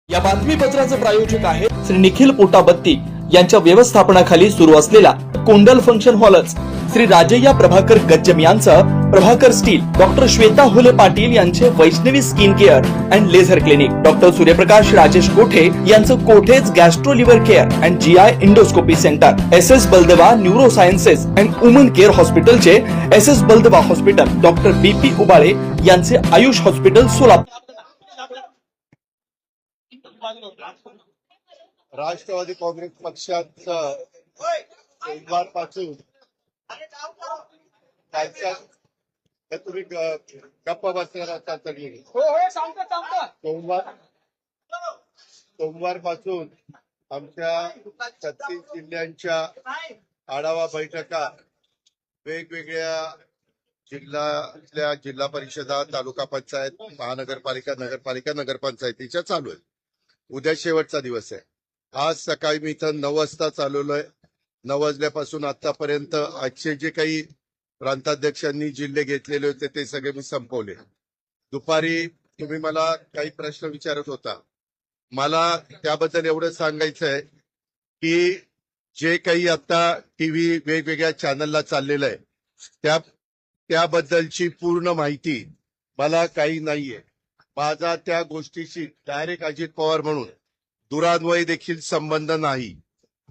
या बातमीपत्राचे प्रायोजक आहेत श्री निखिल पोटाबत्ती यांच्या व्यवस्थापनाखाली सुरू असलेला कोंडल फंक्शन हॉलच, श्री राजय्या प्रभाकर गज्जम यांचं प्रभाकर स्टील, डॉक्टर श्वेता हुले पाटील यांचे Vaishnavi skin care and laser clinic, doctor Suryaprakash Rajesh Kothe यांचं Kothe's gastro liver care and GI endoscopy centre, S Baldeva neuro sciences and woman care हॉस्पिटलचे S Baldeva hospital, doctor BP Ubale यांचे आयुष हॉस्पिटल सोलापूर। राष्ट्रवादी काँग्रेस पक्षाचं सोमवारपासून तुम्ही गप्प बसणार आता तरी सोमवारपासून आमच्या 36 जिल्ह्यांच्या आढावा बैठका वेगवेगळ्या जिल्ह्यातल्या जिल्हा परिषदा, तालुका पंचायत, महानगरपालिका, नगरपालिका, नगरपंचायतीच्या चालू आहे। उद्या शेवटचा दिवस आहे। आज सकाळी मी इथं 9 वाजता चालवलोय। 9 वाजल्यापासून आतापर्यंत आजचे जे काही प्रांताध्यक्षांनी जिल्हे घेतलेले होते ते सगळे मी संपवले। दुपारी तुम्ही मला काही प्रश्न विचारत होता, मला त्याबद्दल एवढं सांगायचं आहे की जे काही आता टीव्ही वेगवेगळ्या चॅनलला चाललेलं आहे त्याबद्दलची पूर्ण माहिती मला काही नाहीये। माझा त्या गोष्टीशी डायरेक्ट अजित पवार म्हणून दुरान्वयी देखील संबंध नाही।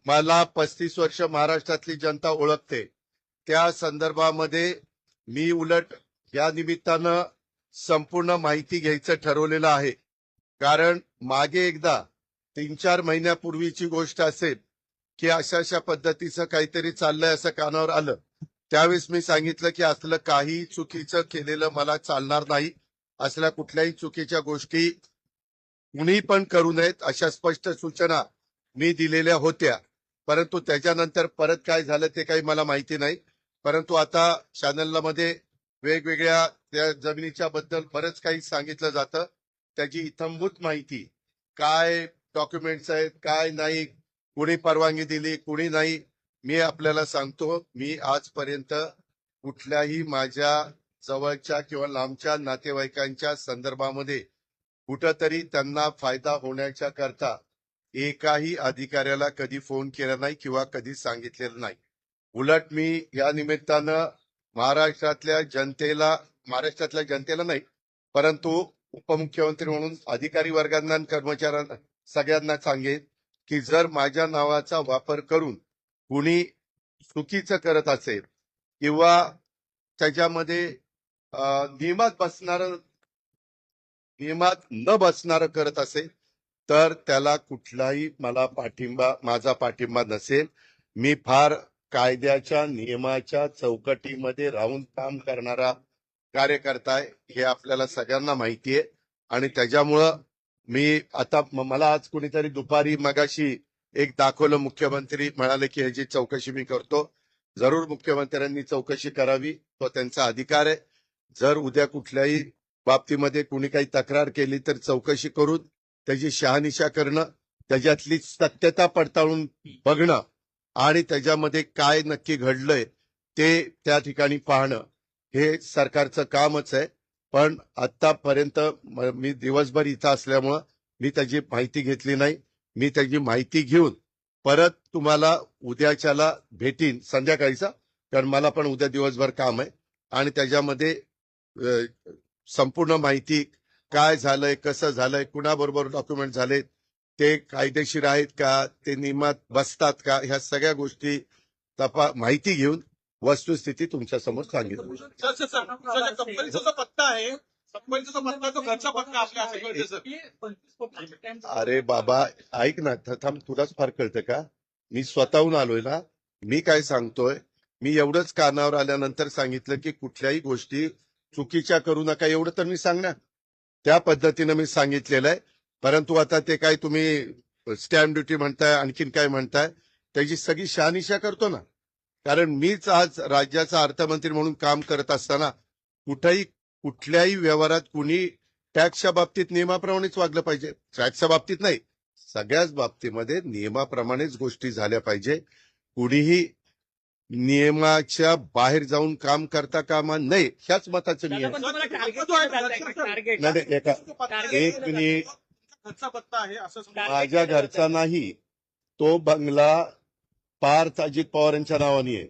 मला 35 वर्ष महाराष्ट्रातली जनता ओळखते। त्या संदर्भामध्ये मी उलट या निमित्तानं संपूर्ण माहिती घ्यायचं ठरवलेलं आहे। कारण मागे एकदा 3-4 महिन्यापूर्वीची गोष्ट असेल की अशा पद्धतीचं काहीतरी चाललंय असं कानावर आलं, त्यावेळेस मी सांगितलं की असलं काही चुकीचं केलेलं मला चालणार नाही। असल्या कुठल्याही चुकीच्या गोष्टी कुणी पण करू नयेत अशा स्पष्ट सूचना मी दिलेल्या होत्या। परंतु त्याच्यानंतर परत काय झालं ते काही मला माहिती नाही। परंतु आता चॅनलला मध्ये वेगवेगळ्या त्या जमिनीच्या बद्दल बरंच काही सांगितलं जातं। त्याची इत्थंभूत माहिती, काय डॉक्युमेंट्स आहेत, काय नाही, कुणी परवानगी दिली, कुणी नाही, मी आपल्याला सांगतो। मी आजपर्यंत कुठल्याही माझ्या जवळच्या किंवा लांबच्या नातेवाईकांच्या संदर्भामध्ये कुठंतरी त्यांना फायदा होण्याच्या करता एकाही अधिकाऱ्याला कधी फोन केला नाही किंवा कधी सांगितलेलं नाही। उलट मी या निमित्तानं महाराष्ट्रातल्या जनतेला नाही, परंतु उपमुख्यमंत्री म्हणून अधिकारी वर्गांना आणि कर्मचाऱ्यांना सगळ्यांना सांगेन की जर माझ्या नावाचा वापर करून कुणी चुकीचं करत असेल किंवा त्याच्यामध्ये नियमात न बसणार करत असेल तर त्याला कुठलाही माझा पाठिंबा नसेल। मी फार कायद्याच्या नियमाच्या चौकटीमध्ये राहून काम करणारा कार्यकर्ता आहे, हे आपल्याला सगळ्यांना माहिती आहे। आणि त्याच्यामुळं मी आता मला आज कुणीतरी दुपारी मगाशी एक दाखवलं, मुख्यमंत्री म्हणाले की ह्याची चौकशी मी करतो। जरूर मुख्यमंत्र्यांनी चौकशी करावी, तो त्यांचा अधिकार आहे। जर उद्या कुठल्याही बाबतीमध्ये कुणी काही तक्रार केली तर चौकशी करून त्याची शहानिशा करणं, त्याच्यातली सत्यता पडताळून बघणं आणि त्याच्यामध्ये काय नक्की घडलंय ते त्या ठिकाणी पाहणं हे सरकारचं कामच आहे। पण आतापर्यंत मी दिवसभर इथं असल्यामुळं मी त्याची माहिती घेतली नाही। मी त्याची माहिती घेऊन परत तुम्हाला उद्याच्याला भेटीन संध्याकाळीचा, कारण मला पण उद्या दिवसभर काम आहे। आणि त्याच्यामध्ये संपूर्ण माहिती काय झालंय, कसं झालंय, कुणाबरोबर डॉक्युमेंट झाले, ते कायदेशीर आहेत का, ते नियमात बसतात का, ह्या सगळ्या गोष्टी माहिती घेऊन वस्तुस्थिती तुमच्या समोर सांगितली। कंपनीचा पत्ता आहे, कंपनीचा पत्ता तो घरचा पत्ता आपल्या। अरे बाबा ऐक ना, थांब, तुलाच फार कळतं का? मी स्वतःहून आलोय ना। मी काय सांगतोय, मी एवढंच कानावर आल्यानंतर सांगितलं की कुठल्याही गोष्टी चुकीच्या करू नका, एवढं तर मी सांगणार। त्या पद्धतीनं मी सांगितलेलं आहे। परंतु आता ते काय तुम्ही स्टॅम्प ड्युटी म्हणताय, आणखीन काय म्हणताय, त्याची सगळी शहानिशा करतो ना। कारण मीच आज राज्याचा अर्थमंत्री म्हणून काम करत असताना कुठल्याही व्यवहारात कुणी टॅक्सच्या बाबतीत नियमाप्रमाणेच वागलं पाहिजे। टॅक्सच्या बाबतीत नाही, सगळ्याच बाबतीमध्ये नियमाप्रमाणेच गोष्टी झाल्या पाहिजे। कुणीही नियमाच्या बाहेर जाऊन काम करता कामा नये, ह्याच मताचं मी आहे। एक मिनिट, घरचा पत्ता आहे असं समजा. माझ्या घरचा नाही, तो बंगला पार्थ अजित पवार यांच्या नावाने आहे,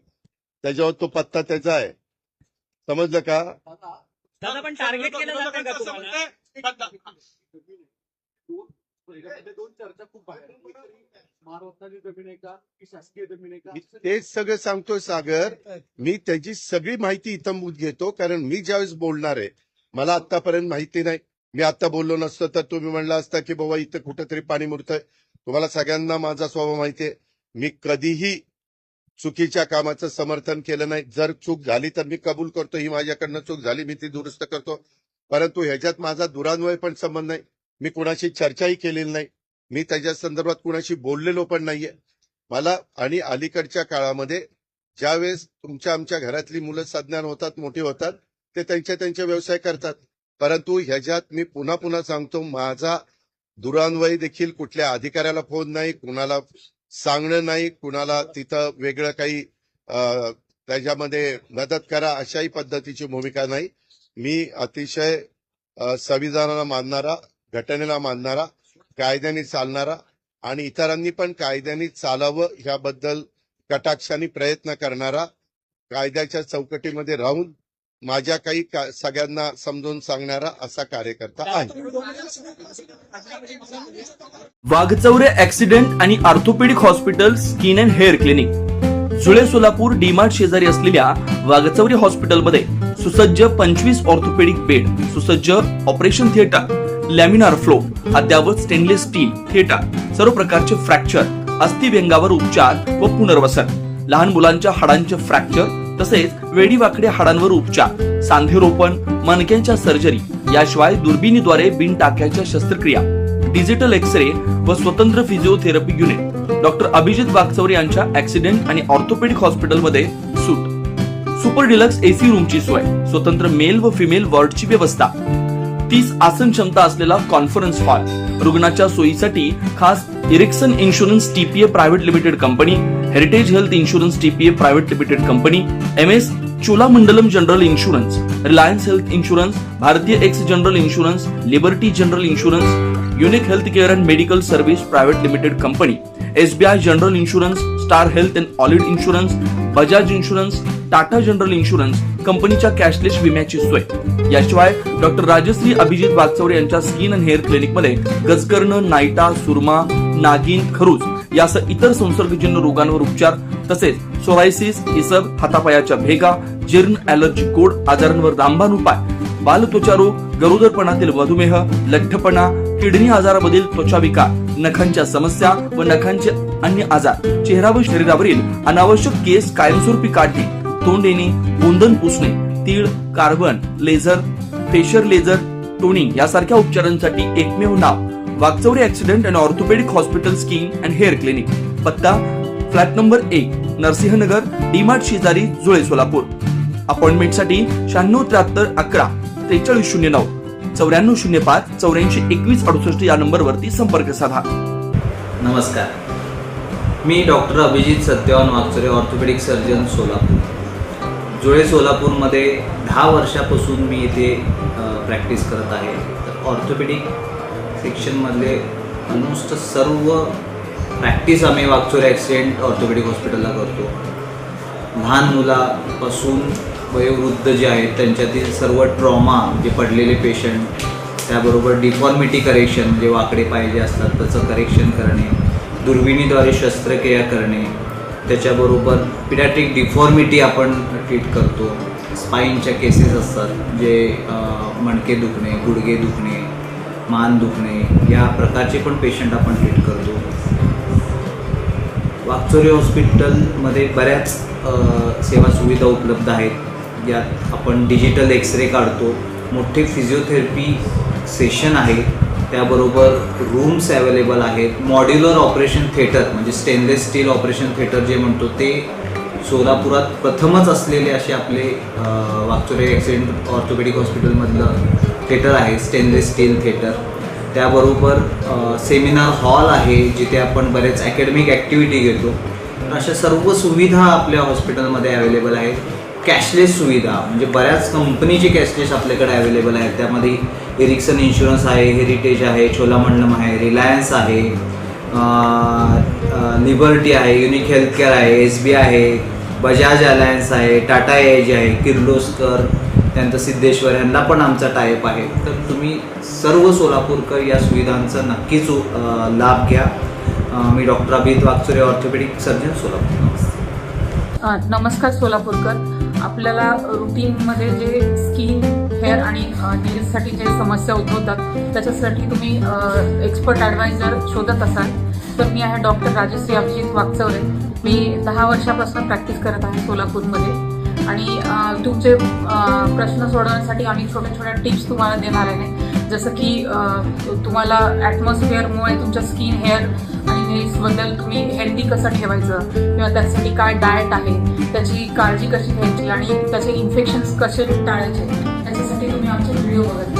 त्याच्यावर तो पत्ता त्याचा आहे, समजलं का? दादा पण टार्गेट केलं जातं का असं तुम्हाला? म्हणताय, दोन चर्चा खूप बाहेर महाराष्ट्राची जमीन आहे का की शासकीय जमीन आहे मी का? तेच सगळं सांगतोय सागर. मी त्याची सगळी माहिती इथं घेतो, कारण मी ज्यावेळेस बोलणार आहे मला आतापर्यंत माहिती नाही. मी आता बोललो नसतं तर तुम्ही म्हणला असता की बाबा इथं कुठेतरी पाणी मुरतंय. तुम्हाला सगळ्यांना माझा स्वभाव माहितीये, मी कधीही चुकीच्या कामाचं समर्थन केलं नाही. जर चूक झाली तर मी कबूल करतो, ही माझ्याकडनं चूक झाली, मी ती दुरुस्त करतो. परंतु ह्याच्यात माझा दुरान्वय पण संबंध नाही. मी कुणाशी चर्चाही केलेली नाही, मी त्याच्या संदर्भात कुणाशी बोललेलो पण नाहीये. मला आणि अलीकडच्या काळामध्ये ज्यावेळेस तुमच्या आमच्या घरातली मुलं सज्ञान होतात, मोठी होतात, ते त्यांचे व्यवसाय करतात. परंतु ह्याच्यात मी पुन्हा पुन्हा सांगतो, माझा दुरान्वय देखील कुठल्या अधिकाऱ्याला फोन नाही, कुणाला सांगणं नाही, कुणाला तिथं वेगळं काही त्याच्यामध्ये मदत करा अशाही पद्धतीची भूमिका नाही. मी अतिशय संविधानाला मानणारा, घटनेला मानणारा, कायद्याने चालणारा आणि इतरांनी पण कायद्याने चालावं ह्याबद्दल कटाक्षाने प्रयत्न करणारा, कायद्याच्या चौकटीमध्ये राहून माझ्या काही सगळ्यांना समजून सांगणारा असा कार्यकर्ता आहे. वाघचौरे ऍक्सिडेंट आणि orthopaedic hospital skin and hair clinic, जुळे सोलापूर डीमार्ट शेजारी असलेल्या वाघचौरे हॉस्पिटलमध्ये सुसज्ज 25 ऑर्थोपेडिक बेड, सुसज्ज ऑपरेशन थिएटर, लॅमिनार फ्लो, अद्यावत स्टेनलेस स्टील थिएटर, सर्व प्रकारचे फ्रॅक्चर, अस्थिव्यंगावर उपचार व पुनर्वसन, लहान मुलांच्या हाडांचे फ्रॅक्चर तसेच वेडीवाकड्या हाडांवर उपचार, सांधेरोपण, मणक्यांच्या सर्जरी, याशिवाय दुर्बिणीद्वारे बिन टाक्याच्या शस्त्रक्रिया, डिजिटल एक्सरे व स्वतंत्र physiotherapy unit. Doctor Abhijit Waghchaure यांच्या ऍक्सिडेंट आणि ऑर्थोपेडिक हॉस्पिटलमध्ये सूट, सुपर डिलक्स एसी रूमची सोय, स्वतंत्र मेल व फिमेल वॉर्डची व्यवस्था, 30 आसन क्षमता असलेला कॉन्फरन्स हॉल, रुग्णाच्या सोयीसाठी खास Ericson insurance TPA private limited company, Heritage health insurance TPA private limited company, MS Cholamandalam general insurance, Reliance health insurance, Bharatiya AXA general insurance, Liberty general insurance, unique health care and medical service private limited company, SBI general insurance, Star health and allied insurance, Bajaj insurance, Tata general insurance कंपनीच्या cashless विम्याची सोय. याशिवाय doctor Rajshri Abhijit Waghchaure यांच्या skin and hair क्लिनिकमध्ये गजकर्ण, नायटा, सुरमा, नागिन, खरूज यासह इतर संसर्गजन्य रोगांवर उपचार, तसेच सोरायसिस, इसब, हातापायाच्या भेगा, जीर्ण, ॲलर्जी, गोड आजारांवर रामबाण उपाय, बालत्वचा रोग, गरोदरपणातील मधुमेह, लठ्ठपणा, किडनी आजारामधील त्वचा विकार, नखांच्या समस्या व नखांचे अन्य आजार, चेहरा व शरीरावरील अनावश्यक केस कायमस्वरूपी काढणे, तोंड येणे, गोंधन पुसणे, तीळ, carbon, laser, facial laser, toning यासारख्या उपचारांसाठी एकमेव नाव Waghchaure accident and orthopaedic hospital skin and hair clinic. पत्ता फ्लॅट नंबर 1, नरसिंहनगर, डीमार्ट शेजारी, जुळे सोलापूर. अपॉइंटमेंटसाठी 9673 11 4309 9405 84 21 68 या नंबरवरती संपर्क साधा. नमस्कार, मी doctor Abhijit Satyawan Waghchaure, orthopaedic surgeon, Solapur. Jule सोलापूरमध्ये 10 वर्षापासून मी इथे प्रॅक्टिस करत आहे. तर ऑर्थोपेडिक सेक्शनमधले ऑलमोस्ट सर्व प्रॅक्टिस आम्ही वाघचौरे ॲक्सिडेंट ऑर्थोपेडिक हॉस्पिटलला करतो. लहान मुलापासून वयोवृद्ध जे आहेत त्यांच्यातील सर्व ट्रॉमा, जे पडलेले पेशंट, त्याबरोबर डिफॉर्मिटी करेक्शन, म्हणजे वाकडे पाय जे असतात त्याचं करेक्शन करणे, दुर्बिणीद्वारे शस्त्रक्रिया करणे, त्याच्याबरोबर पिडॅट्रिक डिफॉर्मिटी आपण ट्रीट करतो. स्पाईनच्या केसेस असतात, जे मणके दुखणे, गुडघे दुखणे, मान दुखणे या प्रकारचे पण पेशंट आपण ट्रीट करतो. वाघचौरे हॉस्पिटलमध्ये बऱ्याच सेवा सुविधा उपलब्ध आहेत. यात आपण डिजिटल एक्सरे काढतो, मोठे फिजिओथेरपी सेशन आहे, त्याबरोबर रूम्स अवेलेबल आहेत. मॉड्युलर ऑपरेशन थिएटर म्हणजे स्टेनलेस स्टील ऑपरेशन थिएटर जे म्हणतो ते सोलापुरात प्रथमच असलेले असे आपले वाघचौरे ॲक्सिडेंट ऑर्थोपेडिक हॉस्पिटलमधलं थिएटर आहे, स्टेनलेस स्टील थिएटर. त्याबरोबर सेमिनार हॉल आहे, जिथे आपण बरेच अकॅडमिक ॲक्टिव्हिटी घेतो. अशा सर्व सुविधा आपल्या हॉस्पिटलमध्ये अवेलेबल आहेत. कॅशलेस सुविधा, म्हणजे बऱ्याच कंपनीचे कॅशलेस आपल्याकडे अवेलेबल आहेत. त्यामध्ये एरिक्सन इन्शुरन्स आहे, हेरिटेज आहे, चोलामंडलम आहे, रिलायन्स आहे, लिबर्टी आहे, युनिक हेल्थकेअर आहे, SBI आहे, बजाज अलायन्स आहे, टाटा एज आहे, किर्लोस्कर, त्यानंतर सिद्धेश्वर यांना पण आमचा टायअप आहे. तर तुम्ही सर्व सोलापूरकर या सुविधांचा नक्कीच लाभ घ्या. मी doctor Abhijit Waghchaure, orthopaedic surgeon, Solapur. नमस्ते. नमस्कार सोलापूरकर. आपल्याला रुटीनमध्ये जे स्किन, हेअर आणि नेल्ससाठी जे समस्या उद्भवतात त्याच्यासाठी तुम्ही एक्सपर्ट ॲडवायझर शोधत असाल तर मी आहे डॉक्टर राजश्री अभिजित वागचौरे. मी 10 वर्षापासून प्रॅक्टिस करत आहे सोलापूरमध्ये आणि तुमचे प्रश्न सोडवण्यासाठी आम्ही छोट्या छोट्या टिप्स तुम्हाला देणार आहे. जसं की तुम्हाला ॲटमॉस्फिअरमुळे तुमच्या स्किन, हेअर आणि नेल्सबद्दल तुम्ही हेल्दी कसं ठेवायचं किंवा त्यासाठी काय डाएट आहे, त्याची काळजी कशी घ्यायची आणि त्याचे इन्फेक्शन्स कसे टाळायचे, त्याच्यासाठी तुम्ही आमचे व्हिडिओ बघत